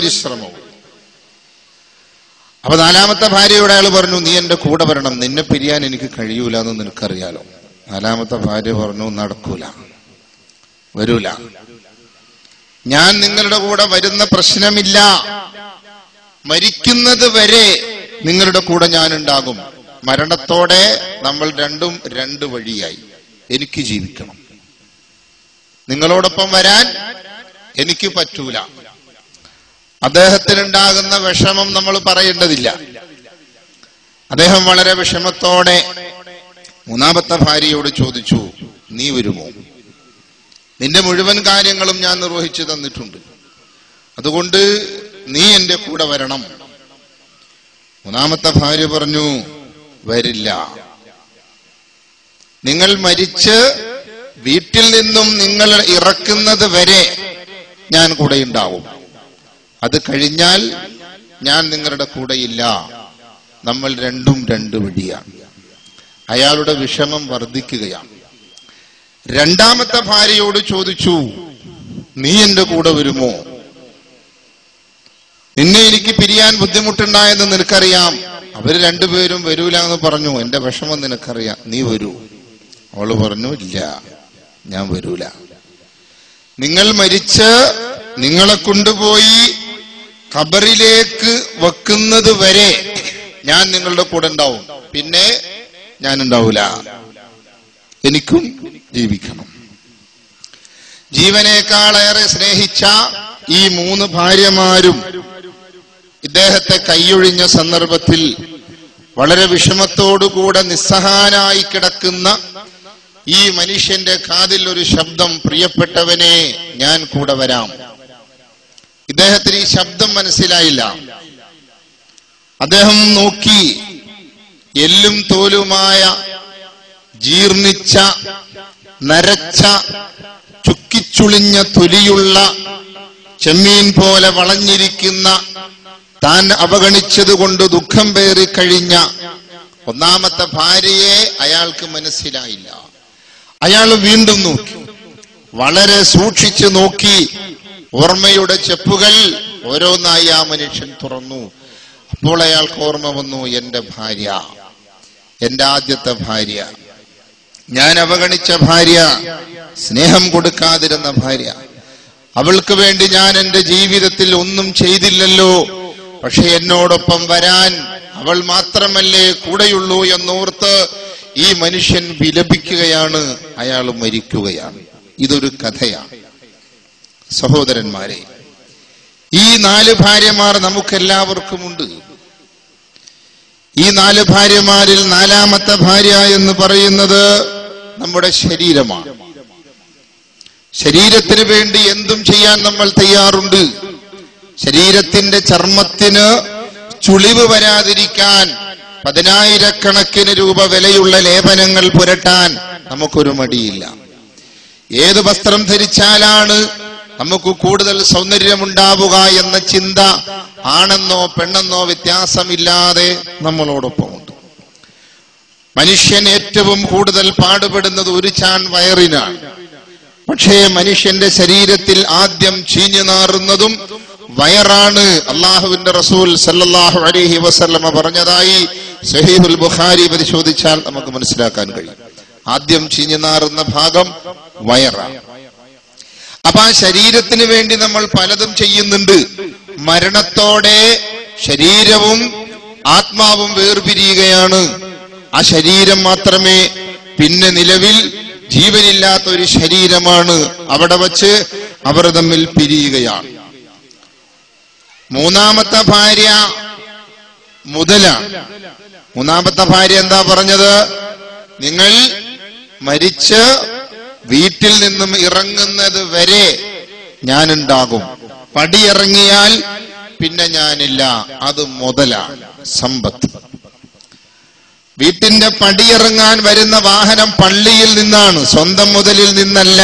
പരിശ്രമവും. അപ്പൊ നാലാമത്തെ ഭാര്യയോട് അയാൾ പറഞ്ഞു, നീ എന്റെ കൂടെ വരണം, നിന്നെ പിരിയാൻ എനിക്ക് കഴിയൂല എന്ന് നിനക്കറിയാലോ. നാലാമത്തെ ഭാര്യ പറഞ്ഞു, നടക്കൂല, വരൂല, ഞാൻ നിങ്ങളുടെ കൂടെ വരുന്ന പ്രശ്നമില്ല, മരിക്കുന്നത് വരെ നിങ്ങളുടെ കൂടെ ഞാൻ ഉണ്ടാകും. മരണത്തോടെ നമ്മൾ രണ്ടും രണ്ട് വഴിയായി. എനിക്ക് ജീവിക്കണം, നിങ്ങളോടൊപ്പം വരാൻ എനിക്ക് പറ്റൂല. അദ്ദേഹത്തിനുണ്ടാകുന്ന വിഷമം നമ്മൾ പറയേണ്ടതില്ല. അദ്ദേഹം വളരെ വിഷമത്തോടെ മൂന്നാമത്തെ ഭാര്യയോട് ചോദിച്ചു, നീ വരുമോ? നിന്റെ മുഴുവൻ കാര്യങ്ങളും ഞാൻ നിർവഹിച്ചു തന്നിട്ടുണ്ട്, അതുകൊണ്ട് നീ എന്റെ കൂടെ വരണം. മൂന്നാമത്തെ ഭാര്യ പറഞ്ഞു, വരില്ല, നിങ്ങൾ മരിച്ച് വീട്ടിൽ നിന്നും നിങ്ങൾ ഇറക്കുന്നത് വരെ ഞാൻ കൂടെ ഉണ്ടാവും, അത് കഴിഞ്ഞാൽ ഞാൻ നിങ്ങളുടെ കൂടെയില്ല, നമ്മൾ രണ്ടും രണ്ട് വഴിയാണ്. അയാളുടെ വിഷമം വർദ്ധിക്കുകയാണ്. രണ്ടാമത്തെ ഭാര്യയോട് ചോദിച്ചു, നീ എന്റെ കൂടെ വരുമോ? നിന്നെ എനിക്ക് പിരിയാൻ ബുദ്ധിമുട്ടുണ്ടായെന്ന് നിനക്കറിയാം. അവര് രണ്ടുപേരും വരൂല എന്ന് പറഞ്ഞു. എന്റെ വിഷമം നിനക്കറിയാം, നീ വരൂ. അവള് പറഞ്ഞു, ഇല്ല, ഞാൻ വരൂല. നിങ്ങൾ മരിച്ച് നിങ്ങളെ കൊണ്ടുപോയി ഖബറിലേക്ക് വെക്കുന്നത് വരെ ഞാൻ നിങ്ങളുടെ കൂടെ ഉണ്ടാവും, പിന്നെ ഞാൻ ഉണ്ടാവൂല, എനിക്കും ജീവിക്കണം. ജീവനേക്കാളേറെ സ്നേഹിച്ച ഈ മൂന്ന് ഭാര്യമാരും ഇദ്ദേഹത്തെ കൈയൊഴിഞ്ഞ സന്ദർഭത്തിൽ വളരെ വിഷമത്തോടുകൂടെ നിസ്സഹായനായി കിടക്കുന്ന ഈ മനുഷ്യന്റെ കാതിൽ ഒരു ശബ്ദം, പ്രിയപ്പെട്ടവനെ, ഞാൻ കൂടെ വരാം. ഇദ്ദേഹത്തിന് ഈ ശബ്ദം മനസ്സിലായില്ല. അദ്ദേഹം നോക്കി, എല്ലും തോലുമായ ജീർണിച്ച നരച്ച ചുക്കിച്ചുളിഞ്ഞ തൊലിയുള്ള ചെമ്മീൻ പോലെ വളഞ്ഞിരിക്കുന്ന, താൻ അവഗണിച്ചതുകൊണ്ട് ദുഃഖം പേറിക്കഴിഞ്ഞ ഒന്നാമത്തെ ഭാര്യയെ അയാൾക്ക് മനസ്സിലായില്ല. അയാൾ വീണ്ടും നോക്കി, വളരെ സൂക്ഷിച്ചു നോക്കി. ഓർമ്മയുടെ ചെപ്പുകൾ ഓരോന്നായി ആ മനുഷ്യൻ തുറന്നു. അപ്പോൾ അയാൾക്ക് ഓർമ്മ വന്നു, എന്റെ ഭാര്യ, എന്റെ ആദ്യത്തെ ഭാര്യ, ഞാൻ അവഗണിച്ച ഭാര്യ, സ്നേഹം കൊടുക്കാതിരുന്ന ഭാര്യ, അവൾക്ക് വേണ്ടി ഞാൻ എന്റെ ജീവിതത്തിൽ ഒന്നും ചെയ്തില്ലല്ലോ. പക്ഷെ എന്നോടൊപ്പം വരാൻ അവൾ മാത്രമല്ലേ കൂടെയുള്ളൂ എന്നോർത്ത് ഈ മനുഷ്യൻ വിലപിക്കുകയാണ്. അയാൾ മരിക്കുകയാണ്. ഇതൊരു കഥയാണ്. സഹോദരന്മാരെ, ഈ 4 ഭാര്യമാർ നമുക്കെല്ലാവർക്കുമുണ്ട്. ഈ 4 ഭാര്യമാരിൽ നാലാമത്തെ ഭാര്യ എന്ന് പറയുന്നത് നമ്മുടെ ശരീരമാണ്. ശരീരത്തിന് വേണ്ടി എന്തും ചെയ്യാൻ നമ്മൾ തയ്യാറുണ്ട്. ശരീരത്തിന്റെ ചർമ്മത്തിന് ചുളിവ് വരാതിരിക്കാൻ 10,000 രൂപ വിലയുള്ള ലേപനങ്ങൾ പുരട്ടാൻ നമുക്കൊരു മടിയില്ല. ഏത് വസ്ത്രം ധരിച്ചാലാണ് നമുക്ക് കൂടുതൽ സൗന്ദര്യമുണ്ടാവുക എന്ന ചിന്ത ആണെന്നോ പെണ്ണെന്നോ വ്യത്യാസമില്ലാതെ നമ്മളോടൊപ്പമുണ്ട്. മനുഷ്യൻ ഏറ്റവും കൂടുതൽ പാടുപെടുന്നത് ഒരു ചാൺ വയറിനാണ്. പക്ഷേ മനുഷ്യന്റെ ശരീരത്തിൽ ആദ്യം ചീഞ്ഞു നാറുന്നതും വയറാണ്. അള്ളാഹുവിന്റെ റസൂൽ സല്ലല്ലാഹു അലൈഹി വസല്ലമ പറഞ്ഞതായി സഹീഹുൽ ബുഖാരി പരിശോധിച്ചാൽ നമുക്ക് മനസ്സിലാക്കാൻ കഴിയും. ആദ്യം ചീഞ്ഞു നാറുന്ന ഭാഗം വയറാണ്. അപ്പൊ ആ ശരീരത്തിന് വേണ്ടി നമ്മൾ പലതും ചെയ്യുന്നുണ്ട്. മരണത്തോടെ ശരീരവും ആത്മാവും വേർപിരിയുകയാണ്. ആ ശരീരം മാത്രമേ പിന്നെ നിലവിൽ ജീവനില്ലാത്ത ഒരു ശരീരമാണ്. അവിടെ വച്ച് അവർ തമ്മിൽ പിരിയുകയാണ്. മൂന്നാമത്തെ ഭാര്യ മുതലാണ്. മൂന്നാമത്തെ ഭാര്യ എന്താ പറഞ്ഞത്? നിങ്ങൾ മരിച്ച് വീട്ടിൽ നിന്നും ഇറങ്ങുന്നത് വരെ ഞാനുണ്ടാകും, പടിയിറങ്ങിയാൽ പിന്നെ ഞാനില്ല. അത് മുതലാണ്, സമ്പത്ത്. വീട്ടിന്റെ പടിയിറങ്ങാൻ വരുന്ന വാഹനം പള്ളിയിൽ നിന്നാണ്, സ്വന്തം മുതലിൽ നിന്നല്ല.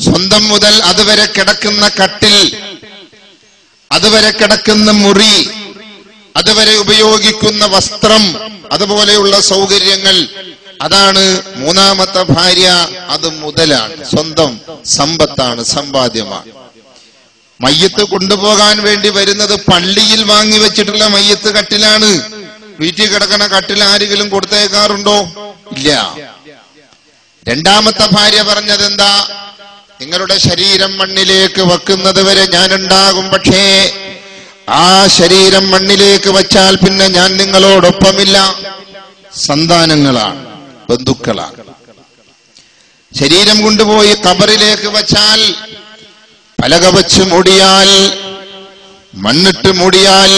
സ്വന്തം മുതൽ അതുവരെ കിടക്കുന്ന കട്ടിൽ, അതുവരെ കിടക്കുന്ന മുറി, അതുവരെ ഉപയോഗിക്കുന്ന വസ്ത്രം, അതുപോലെയുള്ള സൗകര്യങ്ങൾ, അതാണ് മൂന്നാമത്തെ ഭാര്യ. അത് മുതലാണ്, സ്വന്തം സമ്പത്താണ്, സമ്പാദ്യമാണ്. മയ്യത്ത് കൊണ്ടുപോകാൻ വേണ്ടി വരുന്നത് പള്ളിയിൽ വാങ്ങി വെച്ചിട്ടുള്ള മയ്യത്ത് കട്ടിലാണ്. വീട്ടിൽ കിടക്കണ കട്ടിൽ ആരെങ്കിലും കൊടുത്തേക്കാറുണ്ടോ? ഇല്ല. രണ്ടാമത്തെ ഭാര്യ പറഞ്ഞതെന്താ? നിങ്ങളുടെ ശരീരം മണ്ണിലേക്ക് വെക്കുന്നത് വരെ ഞാനുണ്ടാകും, പക്ഷേ ആ ശരീരം മണ്ണിലേക്ക് വച്ചാൽ പിന്നെ ഞാൻ നിങ്ങളോടൊപ്പമില്ല. സന്താനങ്ങളാണ്, ബന്ധുക്കളാണ്. ശരീരം കൊണ്ടുപോയി ഖബറിലേക്ക് വച്ചാൽ, പലക വച്ച് മൂടിയാൽ, മണ്ണിട്ട് മൂടിയാൽ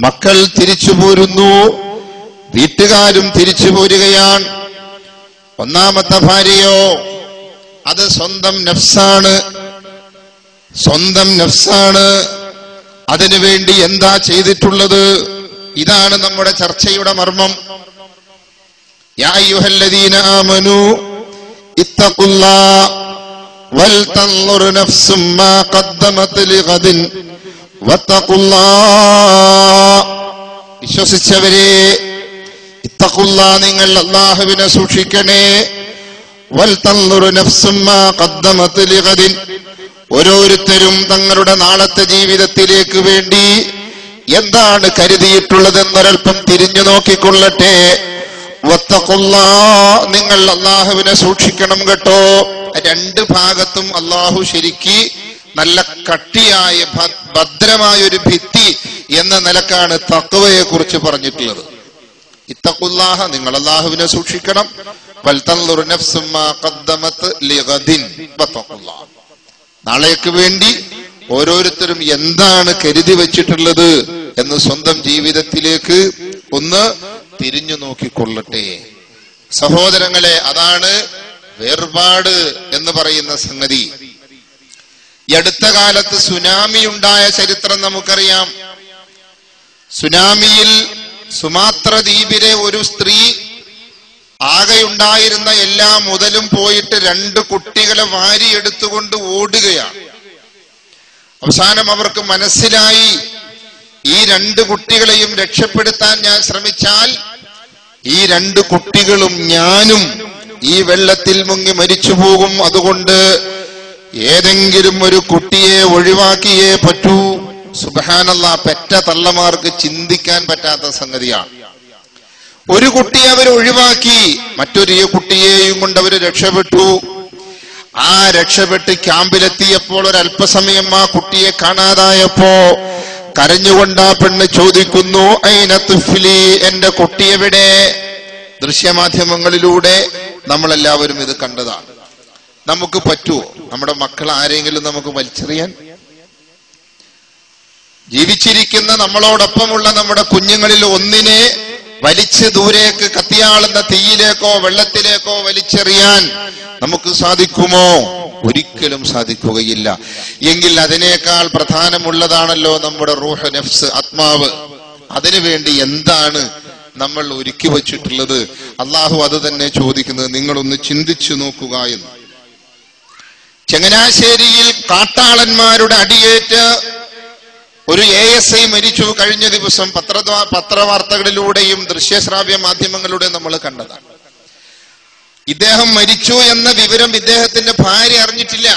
മക്കൾ തിരിച്ചു പോരുന്നു, വീട്ടുകാരും തിരിച്ചു പോരുകയാണ്. ഒന്നാമത്തെ ഭാര്യയോ അത് സ്വന്തം നഫ്സാണ്, സ്വന്തം നഫ്സാണ്. അതിനുവേണ്ടി എന്താ ചെയ്തിട്ടുള്ളത്? ഇതാണ് നമ്മുടെ ചർച്ചയുടെ മർമ്മം. യാ അയ്യുഹല്ലദീന ആമനൂ ഇത്തഖുല്ലാഹ വൽ തൻളുർ നഫ്സും മാ ഖദ്ദമത് ലിഗദിൻ വത്തഖുല്ലാഹ. വിശ്വസിച്ചവരെ, ഇത്തഖുല്ലാഹ, നിങ്ങൾ അല്ലാഹുവിനെ സൂക്ഷിക്കണേ. വൽ തൻളുർ നഫ്സും മാ ഖദ്ദമത് ലിഗദിൻ, ഓരോരുത്തരും തങ്ങളുടെ നാളത്തെ ജീവിതത്തിലേക്ക് വേണ്ടി എന്താണ് കരുതിയിട്ടുള്ളതെന്നൊരൽപ്പം തിരിഞ്ഞു നോക്കിക്കൊള്ളട്ടെ. വത്തഖുല്ലാഹ, നിങ്ങൾ അല്ലാഹുവിനെ സൂക്ഷിക്കണം കേട്ടോ. രണ്ട് ഭാഗത്തും അല്ലാഹു ശരിക്ക് നല്ല കട്ടിയായ ഭദ്രമായ ഒരു ഭിത്തി എന്ന നിലക്കാണ് തഖ്വയെ കുറിച്ച് പറഞ്ഞിട്ടുള്ളത്. ഇത്തഖുല്ലാഹ, നിങ്ങൾ അല്ലാഹുവിനെ സൂക്ഷിക്കണം. വൽ തൻളുർ നഫ്സും മാ ഖദ്ദമത് ലിഗദിൻ വത്തഖുല്ലാഹ, നാളേക്ക് വേണ്ടി ഓരോരുത്തരും എന്താണ് കരുതി വച്ചിട്ടുള്ളത് എന്ന് സ്വന്തം ജീവിതത്തിലേക്ക് ഒന്ന് തിരിഞ്ഞു നോക്കിക്കൊള്ളട്ടെ. സഹോദരങ്ങളെ, അതാണ് വേർപാട് എന്ന് പറയുന്ന സംഗതി. ഈ അടുത്ത കാലത്ത് സുനാമി ഉണ്ടായ ചരിത്രം നമുക്കറിയാം. സുനാമിയിൽ സുമാത്ര ദ്വീപിലെ ഒരു സ്ത്രീ ആകെയുണ്ടായിരുന്ന എല്ലാ മുതലും പോയിട്ട് 2 കുട്ടികളെ വാരിയെടുത്തുകൊണ്ട് ഓടുകയാണ്. അവസാനം അവർക്ക് മനസ്സിലായി, ഈ 2 കുട്ടികളെയും രക്ഷപ്പെടുത്താൻ ഞാൻ ശ്രമിച്ചാൽ ഈ 2 കുട്ടികളും ഞാനും ഈ വെള്ളത്തിൽ മുങ്ങി മരിച്ചു പോകും. അതുകൊണ്ട് ഏതെങ്കിലും ഒരു കുട്ടിയെ ഒഴിവാക്കിയേ പറ്റൂ. സുബ്ഹാനല്ലാഹ്, പെറ്റ തള്ളമാർക്ക് ചിന്തിക്കാൻ പറ്റാത്ത സംഗതിയാണ്. ഒരു കുട്ടിയെ അവർ ഒഴിവാക്കി, മറ്റൊരു കുട്ടിയെയും കൊണ്ട് അവർ രക്ഷപ്പെട്ടു. ആ രക്ഷപ്പെട്ട് ക്യാമ്പിലെത്തിയപ്പോൾ ഒരല്പസമയം ആ കുട്ടിയെ കാണാതായപ്പോ കരഞ്ഞുകൊണ്ട് ആ പെണ്ണ് ചോദിക്കുന്നു, ഐന തുഫ്ലി, എന്റെ കുട്ടി എവിടെ? ദൃശ്യമാധ്യമങ്ങളിലൂടെ നമ്മളെല്ലാവരും ഇത് കണ്ടതാണ്. നമുക്ക് പറ്റുമോ നമ്മുടെ മക്കൾ ആരെങ്കിലും നമുക്ക് വലിച്ചെറിയാൻ? ജീവിച്ചിരിക്കുന്ന നമ്മളോടൊപ്പമുള്ള നമ്മുടെ കുഞ്ഞുങ്ങളിൽ ഒന്നിനെ വലിച്ച് ദൂരേക്ക് കത്തിയാളുന്ന തീയിലേക്കോ വെള്ളത്തിലേക്കോ വലിച്ചെറിയാൻ നമുക്ക് സാധിക്കുമോ? ഒരിക്കലും സാധിക്കുകയില്ല. എങ്കിൽ അതിനേക്കാൾ പ്രധാനമുള്ളതാണല്ലോ നമ്മുടെ റൂഹ്, നഫ്സ്, ആത്മാവ്. അതിനുവേണ്ടി എന്താണ് നമ്മൾ ഒരുക്കി വച്ചിട്ടുള്ളത്? അള്ളാഹു അത് തന്നെ ചോദിക്കുന്നത്. നിങ്ങളൊന്ന് ചിന്തിച്ചു നോക്കുക എന്ന്. ചങ്ങനാശ്ശേരിയിൽ കാട്ടാളന്മാരുടെ അടിയേറ്റ് ഒരു ASI മരിച്ചു. കഴിഞ്ഞ ദിവസം പത്രവാർത്തകളിലൂടെയും ദൃശ്യശ്രാവ്യ മാധ്യമങ്ങളിലൂടെയും നമ്മൾ കണ്ടതാണ്. ഇദ്ദേഹം മരിച്ചു എന്ന വിവരം ഇദ്ദേഹത്തിന്റെ ഭാര്യ അറിഞ്ഞിട്ടില്ല.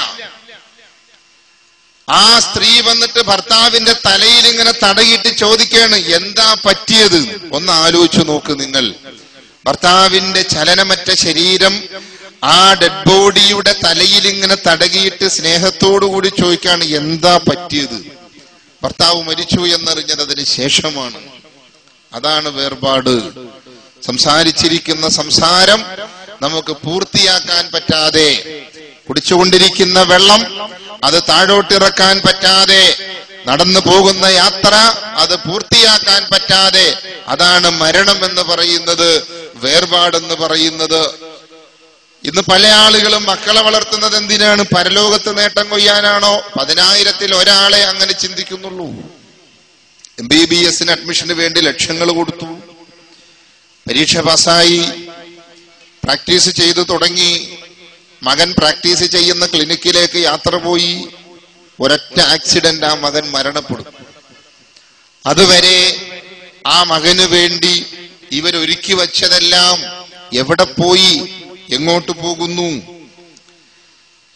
ആ സ്ത്രീ വന്നിട്ട് ഭർത്താവിന്റെ തലയിൽ ഇങ്ങനെ തടയിട്ട് ചോദിക്കുകയാണ്, എന്താ പറ്റിയത്? ഒന്ന് ആലോചിച്ചു നോക്ക് നിങ്ങൾ. ഭർത്താവിന്റെ ചലനമറ്റ ശരീരം ആ ഡെഡ് ബോഡിയുടെ തലയിൽ ഇങ്ങനെ തടകിയിട്ട് സ്നേഹത്തോടുകൂടി ചോദിക്കാണ്, എന്താ പറ്റിയത്? ഭർത്താവ് മരിച്ചു എന്നറിഞ്ഞത് അതിന് ശേഷമാണ്. അതാണ് വേർപാട്. സംസാരിച്ചിരിക്കുന്ന സംസാരം നമുക്ക് പൂർത്തിയാക്കാൻ പറ്റാതെ, കുടിച്ചുകൊണ്ടിരിക്കുന്ന വെള്ളം അത് താഴോട്ടിറക്കാൻ പറ്റാതെ, നടന്നു പോകുന്ന യാത്ര അത് പൂർത്തിയാക്കാൻ പറ്റാതെ, അതാണ് മരണം എന്ന് പറയുന്നത്, വേർപാടെന്ന് പറയുന്നത്. ഇന്ന് പല ആളുകളും മക്കളെ വളർത്തുന്നത് എന്തിനാണ്? പരലോകത്ത് നേട്ടം കൊയ്യാനാണോ? 10,000-ൽ ഒരാളെ അങ്ങനെ ചിന്തിക്കുന്നുള്ളൂ. MBBS അഡ്മിഷന് വേണ്ടി ലക്ഷങ്ങൾ കൊടുത്തു, പരീക്ഷ പാസ്സായി, പ്രാക്ടീസ് ചെയ്തു തുടങ്ങി. മകൻ പ്രാക്ടീസ് ചെയ്യുന്ന ക്ലിനിക്കിലേക്ക് യാത്ര പോയി. ഒരൊറ്റ ആക്സിഡന്റ്, ആ മകൻ മരണപ്പെടും. അതുവരെ ആ മകന് വേണ്ടി ഇവരൊരുക്കി വച്ചതെല്ലാം എവിടെ പോയി? എങ്ങോട്ട് പോകുന്നു?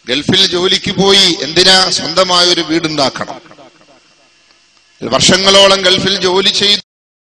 ഗൾഫിൽ ജോലിക്ക് പോയി. എന്തിനാ? സ്വന്തമായ ഒരു വീടുണ്ടാക്കണം. വർഷങ്ങളോളം ഗൾഫിൽ ജോലി ചെയ്തു.